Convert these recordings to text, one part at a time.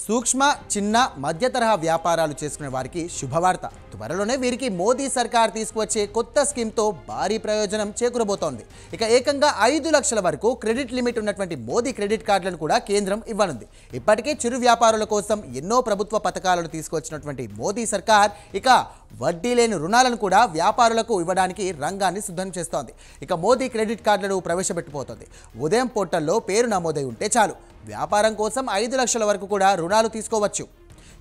సూక్ష్మ చిన్న మధ్య తరహా వ్యాపారాలు చేసుకునే వారికి శుభవార్త. త్వరలోనే వీరికి మోదీ సర్కార్ తీసుకువచ్చే కొత్త స్కీమ్తో భారీ ప్రయోజనం చేకూరబోతోంది. ఇక ఏకంగా 5 లక్షల వరకు క్రెడిట్ లిమిట్ ఉన్నటువంటి మోదీ క్రెడిట్ కార్డులను కూడా కేంద్రం ఇవ్వనుంది. ఇప్పటికే చిరు వ్యాపారుల కోసం ఎన్నో ప్రభుత్వ పథకాలను తీసుకొచ్చినటువంటి మోదీ సర్కార్ ఇక వడ్డీ లేని రుణాలను కూడా వ్యాపారులకు ఇవ్వడానికి రంగాన్ని సిద్ధం చేస్తోంది. ఇక మోదీ క్రెడిట్ కార్డులను ప్రవేశపెట్టబోతోంది. ఉదయం పోర్టల్లో పేరు నమోదై ఉంటే చాలు వ్యాపారం కోసం 5 లక్షల వరకు కూడా రుణాలు తీసుకోవచ్చు.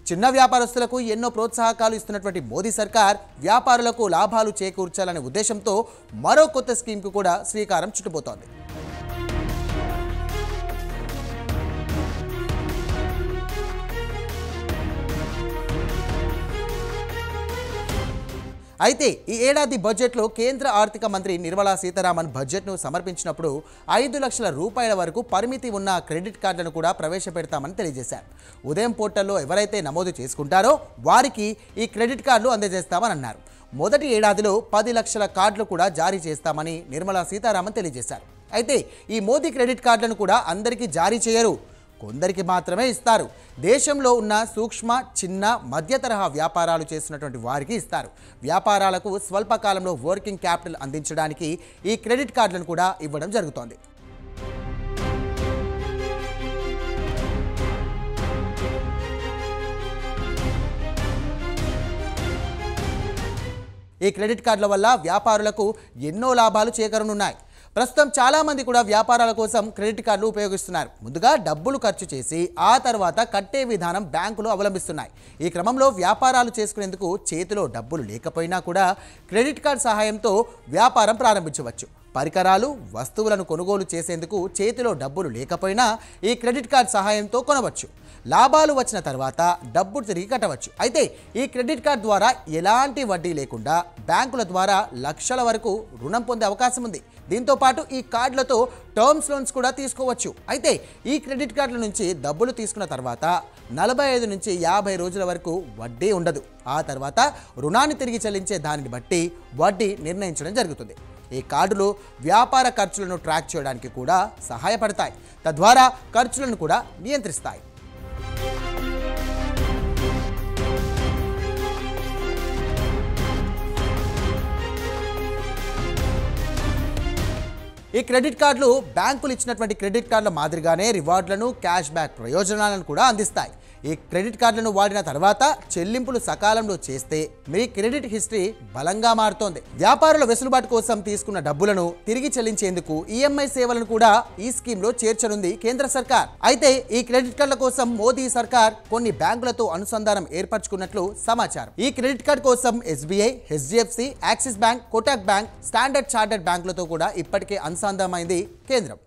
చిన్న వ్యాపారస్తులకు ఎన్నో ప్రోత్సాహకాలు ఇస్తున్నటువంటి మోదీ సర్కార్ వ్యాపారులకు లాభాలు చేకూర్చాలనే ఉద్దేశంతో మరో కొత్త స్కీమ్కు కూడా శ్రీకారం చుట్టబోతోంది. అయితే ఈ ఏడాది బడ్జెట్లో కేంద్ర ఆర్థిక మంత్రి నిర్మలా సీతారామన్ బడ్జెట్ను సమర్పించినప్పుడు 5 లక్షల రూపాయల వరకు పరిమితి ఉన్న క్రెడిట్ కార్డులను కూడా ప్రవేశపెడతామని తెలియజేశారు. ఉదయం పోర్టల్లో ఎవరైతే నమోదు చేసుకుంటారో వారికి ఈ క్రెడిట్ కార్డులు అందజేస్తామని అన్నారు. మొదటి ఏడాదిలో 10 లక్షల కార్డులు కూడా జారీ చేస్తామని నిర్మలా సీతారామన్ తెలియజేశారు. అయితే ఈ మోదీ క్రెడిట్ కార్డులను కూడా అందరికీ జారీ చేయరు, కొందరికి మాత్రమే ఇస్తారు. దేశంలో ఉన్న సూక్ష్మ చిన్న మధ్య తరహా వ్యాపారాలు చేస్తున్నటువంటి వారికి ఇస్తారు. వ్యాపారాలకు స్వల్పకాలంలో వర్కింగ్ క్యాపిటల్ అందించడానికి ఈ క్రెడిట్ కార్డులను కూడా ఇవ్వడం జరుగుతోంది. ఈ క్రెడిట్ కార్డుల వల్ల వ్యాపారులకు ఎన్నో లాభాలు చేకూరనున్నాయి. ప్రస్తుతం చాలామంది కూడా వ్యాపారాల కోసం క్రెడిట్ కార్డులు ఉపయోగిస్తున్నారు. ముందుగా డబ్బులు ఖర్చు చేసి ఆ తర్వాత కట్టే విధానం బ్యాంకులు అవలంబిస్తున్నాయి. ఈ క్రమంలో వ్యాపారాలు చేసుకునేందుకు చేతిలో డబ్బులు లేకపోయినా కూడా క్రెడిట్ కార్డు సహాయంతో వ్యాపారం ప్రారంభించవచ్చు. పరికరాలు వస్తువులను కొనుగోలు చేసేందుకు చేతిలో డబ్బులు లేకపోయినా ఈ క్రెడిట్ కార్డు సహాయంతో కొనవచ్చు. లాభాలు వచ్చిన తర్వాత డబ్బు తిరిగి కట్టవచ్చు. అయితే ఈ క్రెడిట్ కార్డు ద్వారా ఎలాంటి వడ్డీ లేకుండా బ్యాంకుల ద్వారా లక్షల వరకు రుణం పొందే అవకాశం ఉంది. దీంతోపాటు ఈ కార్డులతో టర్మ్స్ లోన్స్ కూడా తీసుకోవచ్చు. అయితే ఈ క్రెడిట్ కార్డుల నుంచి డబ్బులు తీసుకున్న తర్వాత 45 నుంచి 50 రోజుల వరకు వడ్డీ ఉండదు. ఆ తర్వాత రుణాన్ని తిరిగి చెల్లించే దానిని బట్టి వడ్డీ నిర్ణయించడం జరుగుతుంది. ఈ కార్డులు వ్యాపార ఖర్చులను ట్రాక్ చేయడానికి కూడా సహాయపడతాయి. తద్వారా ఖర్చులను కూడా నియంత్రిస్తాయి. ఈ క్రెడిట్ కార్డులు బ్యాంకులు ఇచ్చినటువంటి క్రెడిట్ కార్డుల మాదిరిగానే రివార్డులను, క్యాష్ బ్యాక్ ప్రయోజనాలను కూడా అందిస్తాయి. ఈ క్రెడిట్ కార్డులను వాడిన తర్వాత చెల్లింపులు సకాలంలో చేస్తే మీ క్రెడిట్ హిస్టరీ బలంగా మారుతోంది. వ్యాపారుల వెసులుబాటు కోసం తీసుకున్న డబ్బులను తిరిగి చెల్లించేందుకు ఈఎంఐ సేవలను కూడా ఈ స్కీమ్లో చేర్చనుంది కేంద్ర సర్కార్. అయితే ఈ క్రెడిట్ కార్డుల కోసం మోదీ సర్కార్ కొన్ని బ్యాంకులతో అనుసంధానం ఏర్పరచుకున్నట్లు సమాచారం. ఈ క్రెడిట్ కార్డు కోసం SBI, HDFC, axis bank, Kotak bank, standard chartered బ్యాంకులతో కూడా ఇప్పటికే అనుసంధానమైంది కేంద్రం.